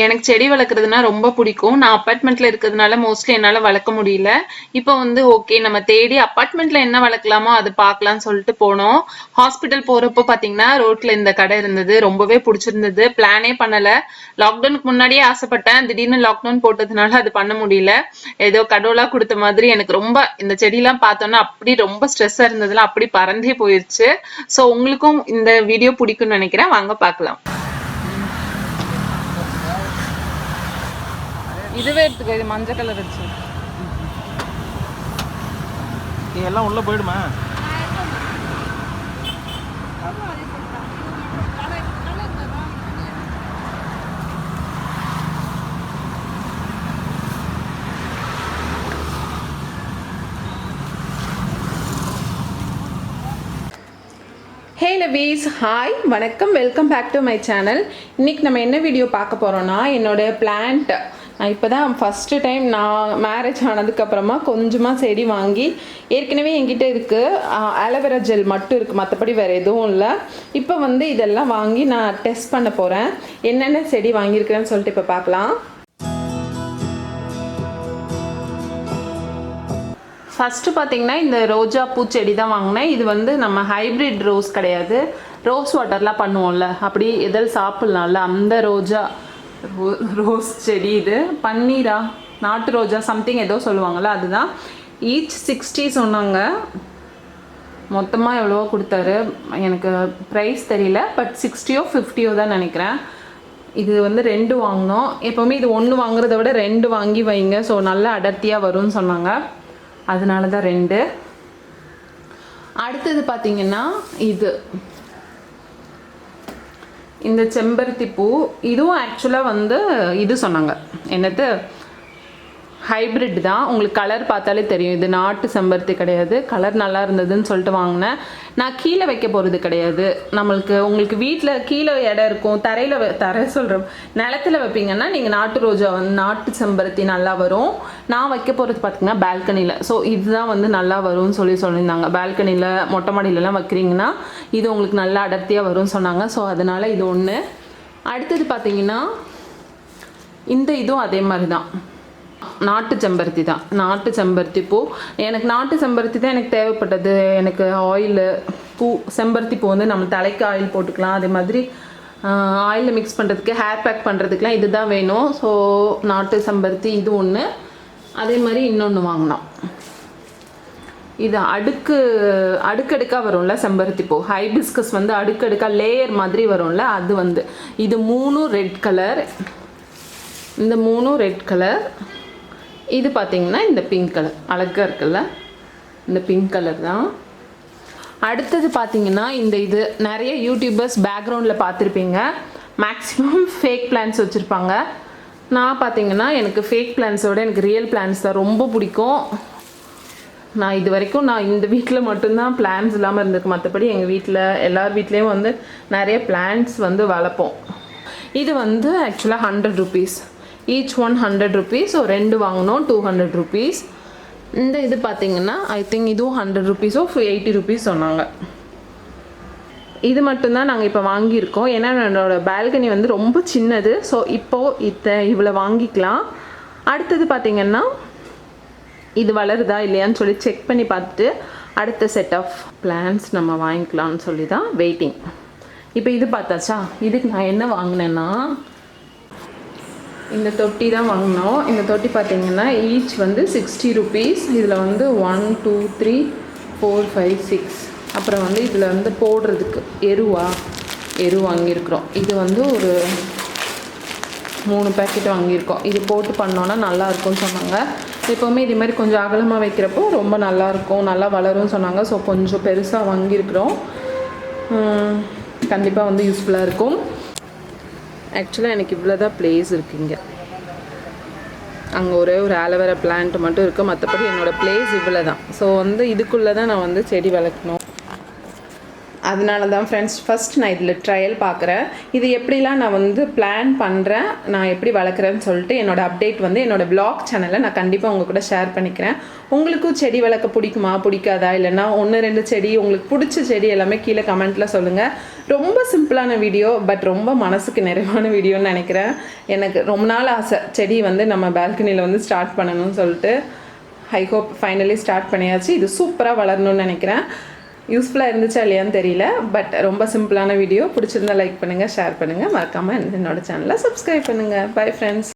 எனக்கு செடி வளர்க்குறதுனா ரொம்ப பிடிக்கும். நான் அபார்ட்மெண்ட்ல இருக்கிறதுனால மோஸ்ட்லி என்னால வளர்க்க முடியல. இப்போ வந்து ஓகே நம்ம தேடி அபார்ட்மெண்ட்ல என்ன வளர்க்கலாமோ அது பார்க்கலாம்னு சொல்லிட்டு போனோம். ஹாஸ்பிட்டல் போறப்போ பார்த்தீங்கன்னா, ரோட்ல இந்த கடை இருந்தது. ரொம்பவே பிடிச்சிருந்தது. பிளானே பண்ணல. லாக்டவுனுக்கு முன்னாடியே ஆசைப்பட்டேன். திடீர்னு லாக்டவுன் போட்டதுனால அது பண்ண முடியல. ஏதோ கடவுளா குடுத்த மாதிரி எனக்கு ரொம்ப இந்த செடிலாம் பார்த்தோன்னா அப்படி ரொம்ப ஸ்ட்ரெஸ்ஸா இருந்ததுல அப்படி பறந்தே போயிருச்சு. ஸோ உங்களுக்கும் இந்த வீடியோ பிடிக்கும்னு நினைக்கிறேன். வாங்க பார்க்கலாம். இதுவே எடுத்துக்கோ, இது மஞ்சள் கலர் வச்சு எல்லாம் உள்ள போயிடுமா? ஹே லவீஸ், ஹாய், வணக்கம், welcome back to my channel. இன்றைக்கி நம்ம என்ன வீடியோ பார்க்க போகிறோன்னா, என்னோடய பிளான்ட் நான் இப்போ தான் ஃபஸ்ட்டு டைம் நான் மேரேஜ் ஆனதுக்கப்புறமா கொஞ்சமாக செடி வாங்கி, ஏற்கனவே என்கிட்ட இருக்குது ஆலோவேரா ஜெல் மட்டும் இருக்குது, மற்றபடி வேறு எதுவும் இல்லை. இப்போ வந்து இதெல்லாம் வாங்கி நான் டெஸ்ட் பண்ண போகிறேன். என்னென்ன செடி வாங்கியிருக்கிறேன்னு சொல்லிட்டு இப்போ பார்க்கலாம். ஃபஸ்ட்டு பார்த்திங்கன்னா இந்த ரோஜா பூச்செடி தான் வாங்கினேன். இது வந்து நம்ம ஹைப்ரிட் ரோஸ் கிடையாது, ரோஸ் வாட்டர்லாம் பண்ணுவோம்ல, அப்படி எதில் சாப்பிட்லாம்ல அந்த ரோஸ் செடி. இது பன்னீரா நாட்டு ரோஜா சம்திங் ஏதோ சொல்லுவாங்கள்ல, அதுதான். ஈச் 60 சொன்னாங்க. மொத்தமாக எவ்வளவோ கொடுத்தாரு, எனக்கு ப்ரைஸ் தெரியல, பட் 60ஓ 50ஓ தான் நினைக்கிறேன். இது வந்து 2 வாங்கினோம். எப்போவுமே இது 1 வாங்குறத விட 2 வாங்கி வைங்க, ஸோ நல்லா அடர்த்தியாக வரும்னு சொன்னாங்க, அதனால தான் 2. அடுத்தது பார்த்திங்கன்னா இந்த செம்பருத்தி பூ, இதுவும் ஆக்சுவலாக வந்து இது சொன்னாங்க, என்னது ஹைப்ரிட் தான். உங்களுக்கு கலர் பார்த்தாலே தெரியும், இது நாட்டு செம்பருத்தி கிடையாது. கலர் நல்லா இருந்ததுன்னு சொல்லிட்டு வாங்கினேன். நான் கீழே வைக்க போகிறது கிடையாது. உங்களுக்கு வீட்டில் கீழே இடம் இருக்கும், தரை சொல்கிறேன், நிலத்தில் வைப்பீங்கன்னா நீங்கள் நாட்டு ரோஜா வந்து நாட்டு செம்பருத்தி நல்லா வரும். நான் வைக்க போகிறது பார்த்திங்கன்னா பால்கனியில். ஸோ இதுதான் வந்து நல்லா வரும்னு சொல்லியிருந்தாங்க. பால்கனியில் மொட்டை மாடியிலலாம் வைக்கிறீங்கன்னா இது உங்களுக்கு நல்லா அடர்த்தியாக வரும்னு சொன்னாங்க. ஸோ அதனால் இது ஒன்று. அடுத்தது பார்த்திங்கன்னா இதுவும் அதே மாதிரி தான், நாட்டு செம்பருத்தி தான். நாட்டு செம்பருத்தி பூ, எனக்கு நாட்டு செம்பருத்தி தான் எனக்கு தேவைப்பட்டது. எனக்கு ஆயிலு செம்பருத்தி பூ வந்து நம்ம தலைக்கு ஆயில் போட்டுக்கலாம், அதே மாதிரி ஆயிலில் மிக்ஸ் பண்ணுறதுக்கு, ஹேர் பேக் பண்ணுறதுக்குலாம் இது தான் வேணும். ஸோ நாட்டு செம்பருத்தி இது ஒன்று. அதே மாதிரி இன்னொன்று வாங்கினோம், இது அடுக்கடுக்காக வரும்ல செம்பருத்தி பூ. ஹைபிஸ்கஸ் வந்து அடுக்கடுக்காக லேயர் மாதிரி வரும்ல, அது வந்து இது 3 ரெட் கலர், இந்த 3 ரெட் கலர். இது பார்த்திங்கன்னா இந்த பிங்க் கலர் அழகாக இருக்குல்ல, இந்த பிங்க் கலர் தான். அடுத்தது பார்த்திங்கன்னா இது நிறைய யூடியூபர்ஸ் பேக்ரவுண்டில் பார்த்துருப்பீங்க, மேக்ஸிமம் ஃபேக் பிளான்ஸ் வச்சுருப்பாங்க. நான் பார்த்திங்கன்னா எனக்கு ஃபேக் பிளான்ஸோட எனக்கு ரியல் பிளான்ஸ் தான் ரொம்ப பிடிக்கும். நான் இது வரைக்கும் இந்த வீட்டில் மட்டும்தான் பிளான்ஸ் இல்லாமல் இருந்திருக்கு, மற்றபடி எங்கள் வீட்டில் எல்லார் வீட்லேயும் வந்து நிறைய பிளான்ஸ் வந்து வளர்ப்போம். இது வந்து ஆக்சுவலாக 100 rupees, each one 100 rupees. So 2 வாங்கினோம், 200 rupees. இது பார்த்திங்கன்னா ஐ திங்க் இதுவும் 100 rupees 80 rupees சொன்னாங்க. இது மட்டும்தான் நாங்கள் இப்போ வாங்கியிருக்கோம், ஏன்னா என்னோடய பால்கனி வந்து ரொம்ப சின்னது. ஸோ இப்போது இவ்வளோ வாங்கிக்கலாம். அடுத்தது பார்த்திங்கன்னா இது வளருதா இல்லையான்னு சொல்லி செக் பண்ணி பார்த்துட்டு அடுத்த செட் ஆஃப் பிளான்ஸ் நம்ம வாங்கிக்கலாம்னு சொல்லி தான் வெயிட்டிங். இப்போ இது பார்த்தாச்சா, இதுக்கு நான் என்ன வாங்கினேன்னா இந்த தொட்டி தான் வாங்கினோம். இந்த தொட்டி பார்த்திங்கன்னா ஈச் வந்து 60 rupees. இதில் வந்து 1 2 3 4 5 6. அப்புறம் வந்து இதில் வந்து போடுறதுக்கு எரு வாங்கியிருக்கிறோம். இது வந்து ஒரு 3 பேக்கெட் வாங்கியிருக்கோம். இது போட்டு பண்ணோன்னா நல்லாயிருக்கும்னு சொன்னாங்க. எப்போவுமே இதே மாதிரி கொஞ்சம் அகலமாக வைக்கிறப்போ ரொம்ப நல்லாயிருக்கும், நல்லா வளரும்னு சொன்னாங்க. ஸோ கொஞ்சம் பெருசாக வாங்கியிருக்கிறோம், கண்டிப்பாக வந்து யூஸ்ஃபுல்லாக இருக்கும். ஆக்சுவலாக எனக்கு இவ்வளோ தான் ப்ளேஸ் இருக்குங்க, அங்கே ஒரே ஒரு ஆலோவேரா பிளான்ட் மட்டும் இருக்குது, மற்றபடி என்னோடய ப்ளேஸ் இவ்வளோ தான். ஸோ வந்து இதுக்குள்ளே தான் நான் வந்து செடி வளர்க்கணும். அதனால தான் ஃப்ரெண்ட்ஸ் ஃபஸ்ட் நான் இதில் ட்ரையல் பார்க்குறேன். இது எப்படிலாம் நான் வந்து பிளான் பண்ணுறேன், நான் எப்படி வளர்க்குறேன்னு சொல்லிட்டு என்னோடய அப்டேட் வந்து என்னோடய வ்ளாக் சேனலில் நான் கண்டிப்பாக உங்கள் கூட ஷேர் பண்ணிக்கிறேன். உங்களுக்கும் செடி வளர்க்க பிடிக்குமா பிடிக்காதா, இல்லைன்னா 1-2 செடி உங்களுக்கு பிடிச்ச செடி எல்லாமே கீழே கமெண்ட்டில் சொல்லுங்கள். ரொம்ப சிம்பிளான வீடியோ, பட் ரொம்ப மனசுக்கு நிறைவான வீடியோன்னு நினைக்கிறேன். எனக்கு ரொம்ப நாள் ஆசை செடி வந்து நம்ம பால்கனியில் வந்து ஸ்டார்ட் பண்ணணும்னு சொல்லிட்டு. ஐ ஹோப் ஃபைனலி ஸ்டார்ட் பண்ணியாச்சு. இது சூப்பராக வளரணும்னு நினைக்கிறேன். யூஸ்ஃபுல்லாக இருந்துச்சா இல்லையான்னு தெரியல, பட் ரொம்ப சிம்பிளான வீடியோ. பிடிச்சிருந்தா லைக் பண்ணுங்கள், ஷேர் பண்ணுங்கள், மறக்காமல் என்னோட சேனலை சப்ஸ்கிரைப் பண்ணுங்கள். Bye friends.